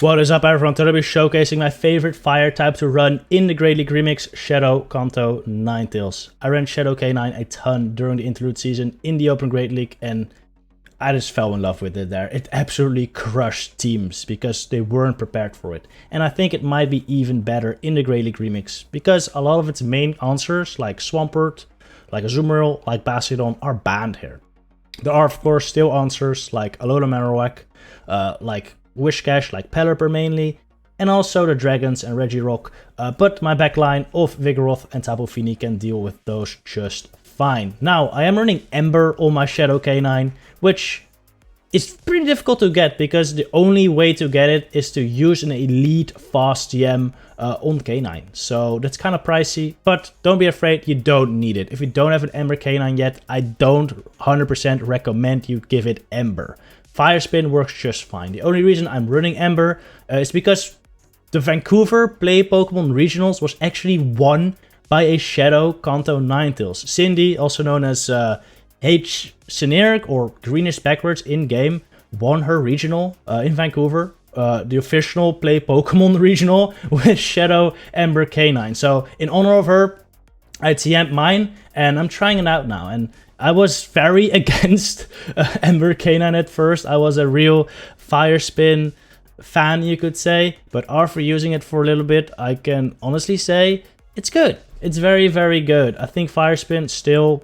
What is up, everyone? Today I'll be showcasing my favorite fire type to run in the Great League Remix, Shadow Kanto Ninetales. I ran Shadow K9 a ton during the interlude season in the Open Great League, and I just fell in love with it there. It absolutely crushed teams because they weren't prepared for it. And I think it might be even better in the Great League Remix because a lot of its main answers, like Swampert, like Azumarill, like Bastiodon, are banned here. There are, of course, still answers like Alolan Marowak, like Whiscash, like Pelipper mainly, and also the Dragons and Regirock, but my backline of Vigoroth and Tapu Fini can deal with those just fine. Now, I am running Ember on my Shadow K9, which is pretty difficult to get because the only way to get it is to use an elite fast TM on K9. So that's kind of pricey, but don't be afraid, you don't need it. If you don't have an Ember K9 yet, I don't 100% recommend you give it Ember. Fire Spin works just fine. The only reason I'm running Ember is because the Vancouver Play Pokemon Regionals was actually won by a Shadow Kanto Ninetales. Cindy, also known as H. Generic or Greenish Backwards in game, won her regional in Vancouver. The official Play Pokemon Regional with Shadow Ember K9. So in honor of her, I TM'd mine and I'm trying it out now. And I was very against Ember K9 at first. I was a real Fire Spin fan, you could say. But after using it for a little bit, I can honestly say it's good. It's very, very good. I think Fire Spin still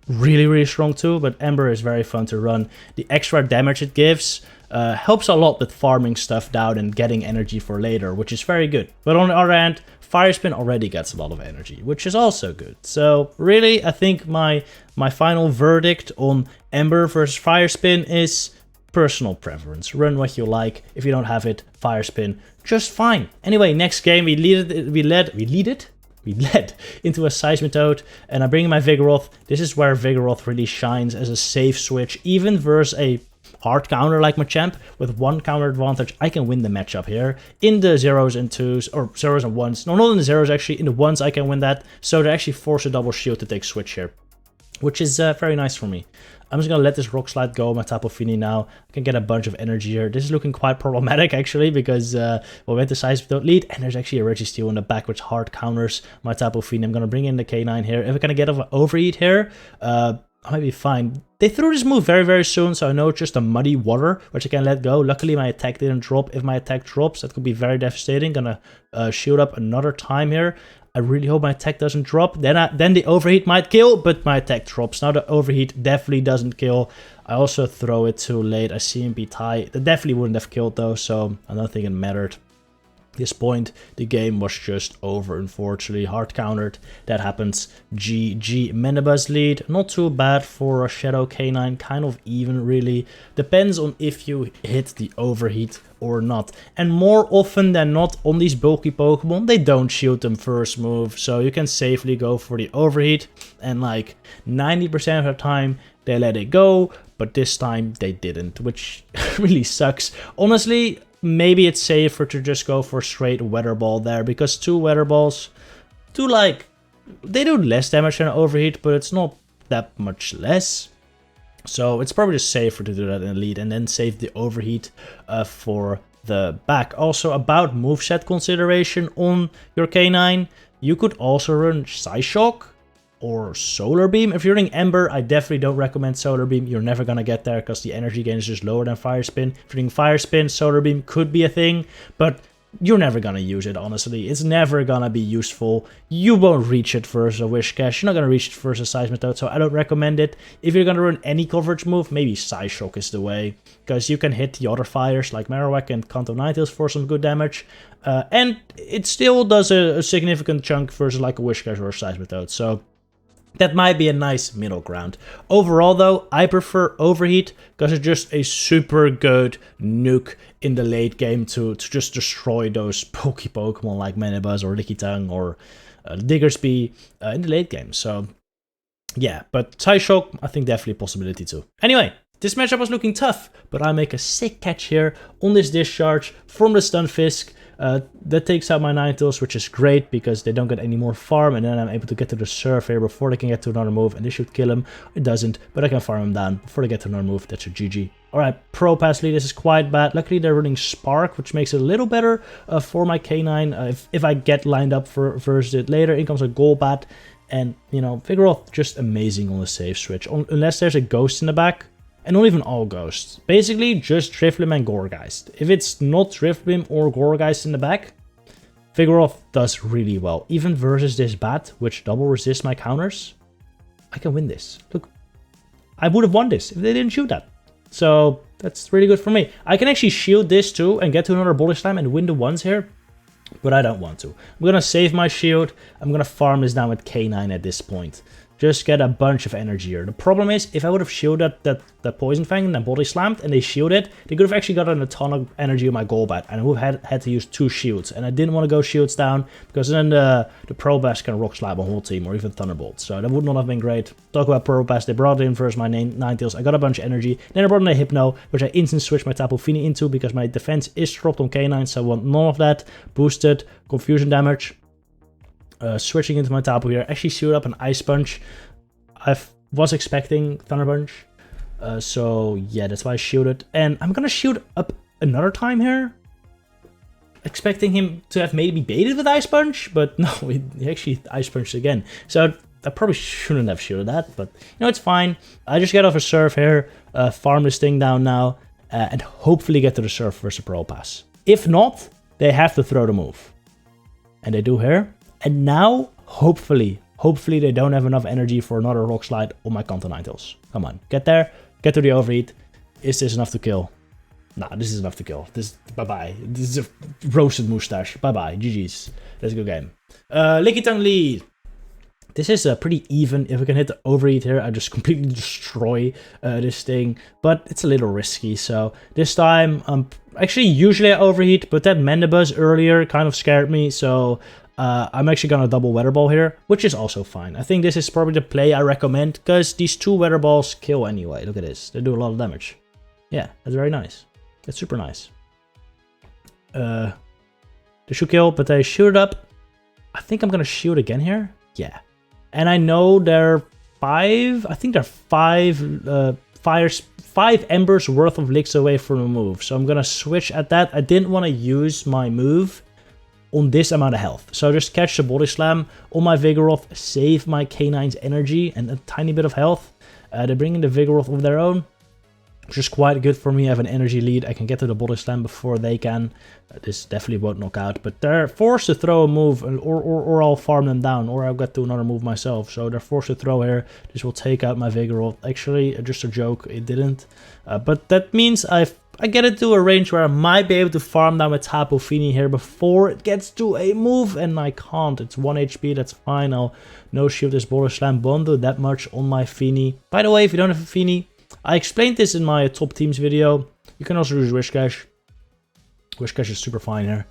really, really strong too, but Ember is very fun to run. The extra damage it gives helps a lot with farming stuff down and getting energy for later, which is very good. But on the other hand, Fire Spin already gets a lot of energy, which is also good. So really, I think my final verdict on Ember versus Fire Spin is personal preference. Run what you like. If you don't have it, Fire Spin, just fine. Anyway, next game we led into a Seismitoad, and I bring in my Vigoroth. This is where Vigoroth really shines as a safe switch, even versus a hard counter like Machamp. With one counter advantage, I can win the matchup here. In the 0s and 2s, or 0s and 1s. No, not in the 0s actually, in the 1s I can win that. So they actually force a double shield to take switch here, which is very nice for me. I'm just going to let this Rock Slide go, my Tapu Fini now. I can get a bunch of energy here. This is looking quite problematic actually, because we went to Seismitoad Lead, and there's actually a Registeel in the back, which hard counters my Tapu Fini. I'm going to bring in the K9 here. If I can get an Overheat here, I might be fine. They threw this move very, very soon, so I know it's just a muddy water, which I can let go. Luckily, my attack didn't drop. If my attack drops, that could be very devastating. Gonna shield up another time here. I really hope my attack doesn't drop. Then the Overheat might kill, but my attack drops. Now the Overheat definitely doesn't kill. I also throw it too late. I CMP tie. That definitely wouldn't have killed though, so I don't think it mattered. At this point, the game was just over, unfortunately. Hard countered. That happens. GG. Mandibuzz Lead. Not too bad for a Shadow K9. Kind of even, really. Depends on if you hit the Overheat or not. And more often than not, on these bulky Pokemon, they don't shield them first move. So you can safely go for the Overheat. And like 90% of the time, they let it go. But this time, they didn't. Which really sucks. Honestly, maybe it's safer to just go for straight Weather Ball there, because two Weather Balls they do less damage than an Overheat, but it's not that much less. So it's probably just safer to do that in the lead and then save the Overheat for the back. Also, about moveset consideration on your K9, you could also run Psyshock or Solar Beam. If you're running Ember, I definitely don't recommend Solar Beam. You're never gonna get there because the energy gain is just lower than Fire Spin. If you're running Fire Spin, Solar Beam could be a thing, but you're never gonna use it, honestly. It's never gonna be useful. You won't reach it versus a Whiscash. You're not gonna reach it versus a Seismitoad, so I don't recommend it. If you're gonna run any coverage move, maybe Psyshock is the way, because you can hit the other fires like Marowak and Kanto Ninetales for some good damage. And it still does a significant chunk versus like a Whiscash or a Seismitoad, so that might be a nice middle ground. Overall though, I prefer Overheat because it's just a super good nuke in the late game to just destroy those pokey Pokemon like Mandibuzz or Lickitung or Diggersby in the late game. So yeah, but Psyshock, I think definitely a possibility too. Anyway, This matchup was looking tough, but I make a sick catch here on this discharge from the Stunfisk. That takes out my Ninetales, which is great because they don't get any more farm, and then I'm able to get to the surf here before they can get to another move, and this should kill him. It doesn't, but I can farm him down before they get to another move. That's a GG. Alright, Probopass Lead, this is quite bad. Luckily they're running Spark, which makes it a little better for my K9 if I get lined up versus it later. In comes a Golbat, and you know, Vigoroth just amazing on the save switch, unless there's a Ghost in the back. And not even all Ghosts. Basically, just Drifblim and Gourgeist. If it's not Drifblim or Gourgeist in the back, Vigoroth does really well. Even versus this Bat, which double resists my counters, I can win this. Look, I would have won this if they didn't shoot that. So, that's really good for me. I can actually shield this too and get to another Body Slam and win the ones here. But I don't want to. I'm gonna save my shield. I'm gonna farm this down with K9 at this point. Just get a bunch of energy here. The problem is, if I would have shielded that Poison Fang and then Body Slammed and they shielded, they could have actually gotten a ton of energy on my Golbat, and I would have had to use 2 shields. And I didn't want to go shields down, because then the Probopass can Rock Slap a whole team, or even Thunderbolt. So that would not have been great. Talk about Probopass, they brought it in first my Ninetales. I got a bunch of energy. Then I brought in a Hypno, which I instant switched my Tapu Fini into, because my defense is dropped on K9, so I want none of that. Boosted, confusion damage. Switching into my Tapu here, actually shoot up an Ice Punch. I was expecting Thunder Punch, so yeah, that's why I shielded. And I'm gonna shield up another time here, expecting him to have maybe baited with Ice Punch, but no, he actually Ice Punched again. So I probably shouldn't have shielded that, but you know, it's fine. I just get off a surf here, farm this thing down now, and hopefully get to the surf versus Probopass. If not, they have to throw the move. And they do here. And now, hopefully they don't have enough energy for another Rock Slide on my Kanto Ninetales. Come on, get there, get to the overheat. Is this enough to kill? Nah, this is enough to kill. This, bye-bye. This is a roasted mustache. Bye-bye, GG's. That's a good game. Lickitung Lead. This is pretty even. If I can hit the overheat here, I just completely destroy this thing. But it's a little risky, so this time, actually usually I overheat, but that Mandibuzz earlier kind of scared me, so I'm actually gonna double Weather Ball here, which is also fine. I think this is probably the play I recommend, because these 2 Weather Balls kill anyway. Look at this, they do a lot of damage. Yeah, that's very nice. That's super nice. They should kill, but they shoot it up. I think I'm gonna shoot again here. Yeah. And I know there are 5, I think there are 5 Embers worth of licks away from a move. So I'm gonna switch at that. I didn't want to use my move on this amount of health. So just catch the Body Slam on my Vigoroth, save my K9's energy and a tiny bit of health. They bring in the Vigoroth of their own, which is quite good for me. I have an energy lead. I can get to the Body Slam before they can. This definitely won't knock out, but they're forced to throw a move, or I'll farm them down, or I'll get to another move myself. So they're forced to throw here. This will take out my Vigoroth. Actually, just a joke, it didn't. But that means I get it to a range where I might be able to farm down with Tapu Fini here before it gets to a move, and I can't. It's 1 HP, that's fine. I'll no shield this Body Slam, won't do that much on my Fini. By the way, if you don't have a Fini, I explained this in my top teams video. You can also use Whiscash. Whiscash is super fine here.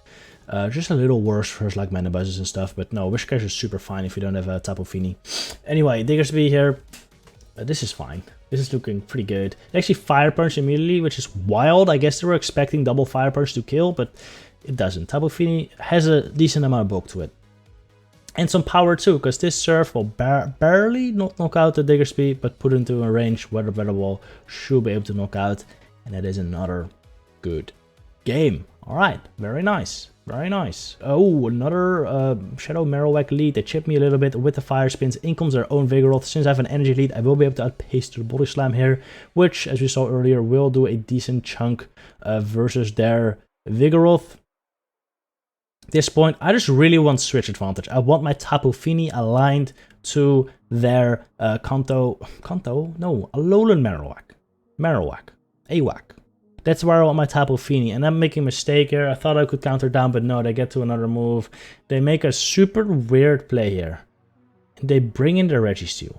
Just a little worse for like Mandibuzzes and stuff, but no, Whiscash is super fine if you don't have a Tapu Fini. Anyway, Diggersby here. This is fine. This is looking pretty good. They actually Fire Punch immediately, which is wild. I guess they were expecting double Fire Punch to kill, but it doesn't. Tapu Fini has a decent amount of bulk to it. And some power too, because this Surf will barely not knock out the Diggersby, but put into a range where the Weather Ball should be able to knock out. And that is another good game. Alright, very nice. Very nice. Oh, another Shadow Marowak lead. They chipped me a little bit with the Fire Spins. In comes their own Vigoroth. Since I have an energy lead, I will be able to outpace to the Body Slam here, which, as we saw earlier, will do a decent chunk versus their Vigoroth. At this point, I just really want switch advantage. I want my Tapu Fini aligned to their Alolan Marowak. Awak. That's where I want my Tapu Fini, and I'm making a mistake here. I thought I could counter down, but no, they get to another move. They make a super weird play here. They bring in the Registeel.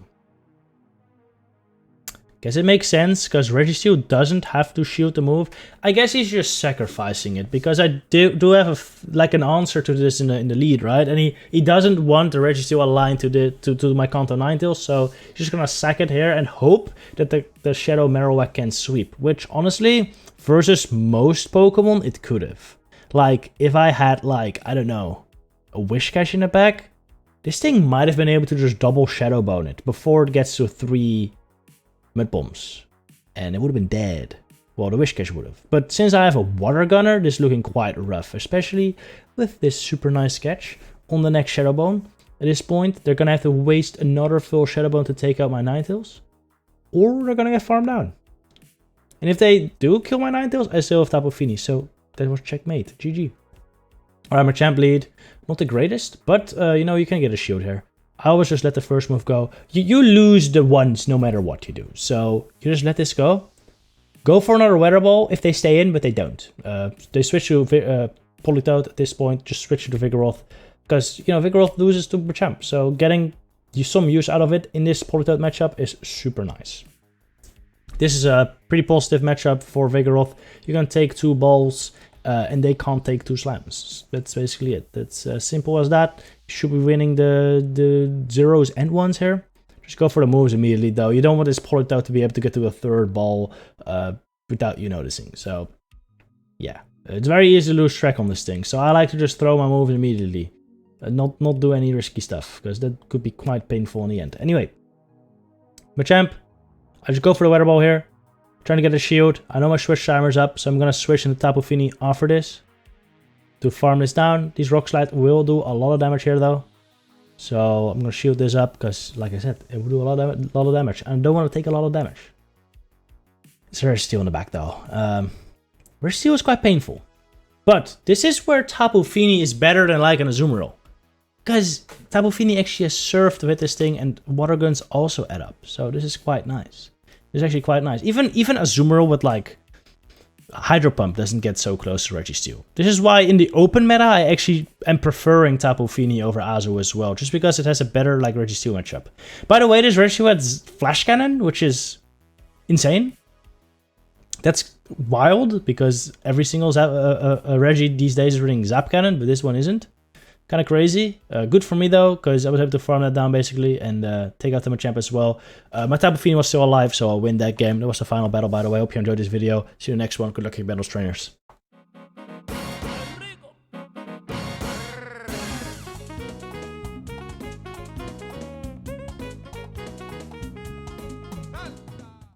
Guess it makes sense, because Registeel doesn't have to shield the move. I guess he's just sacrificing it, because I do have like an answer to this in the lead, right? And he doesn't want the Registeel aligned to my Kanto Ninetales, so he's just gonna sack it here and hope that the Shadow Marowak can sweep, which honestly, versus most Pokemon, it could have. Like, if I had, like, I don't know, a Whiscash in the back, this thing might have been able to just double Shadow Bone it before it gets to 3 Mud Bombs, and it would have been dead. Well, the Whiscash would have. But since I have a Water Gunner, this is looking quite rough, especially with this super nice catch on the next Shadow Bone. At this point, they're gonna have to waste another full Shadow Bone to take out my Ninetales, or they're gonna get farmed down. And if they do kill my Ninetales, I still have Tapu Fini, so that was checkmate. GG. Alright, Machamp Lead. Not the greatest, but you know, you can get a shield here. I always just let the first move go. You lose the ones no matter what you do. So you just let this go. Go for another Weather Ball if they stay in, but they don't. They switch to Politoed at this point. Just switch to Vigoroth. Because, you know, Vigoroth loses to Machamp. So getting some use out of it in this Politoed matchup is super nice. This is a pretty positive matchup for Vigoroth. You're going to take 2 balls. And they can't take 2 slams. That's basically it. That's as simple as that. You should be winning the zeros and ones here. Just go for the moves immediately, though. You don't want this Politoed to be able to get to a 3rd ball without you noticing. So, yeah. It's very easy to lose track on this thing. So I like to just throw my moves immediately. Not do any risky stuff, because that could be quite painful in the end. Anyway. Machamp. I just go for the Weather Ball here. Trying to get a shield. I know my switch timer's up, so I'm gonna switch into Tapu Fini after this to farm this down. These Rock Slide will do a lot of damage here, though. So I'm gonna shield this up because, like I said, it will do a lot of damage. And I don't want to take a lot of damage. It's Registeel in the back, though. Registeel is quite painful. But this is where Tapu Fini is better than like an Azumarill. Because Tapu Fini actually has surfed with this thing, and Water Guns also add up. So this is quite nice. It's actually quite nice. Even Azumarill with like Hydro Pump doesn't get so close to Registeel. This is why in the open meta I actually am preferring Tapu Fini over Azu as well, just because it has a better like Registeel matchup. By the way, this Registeel has Flash Cannon, which is insane. That's wild because every single Reggie these days is running Zap Cannon, but this one isn't. Kind of crazy. Good for me though, because I was able to farm that down basically and take out the Machamp as well. My Tapu Fini was still alive, so I'll win that game. That was the final battle, by the way. Hope you enjoyed this video. See you in the next one. Good luck, your battles, trainers.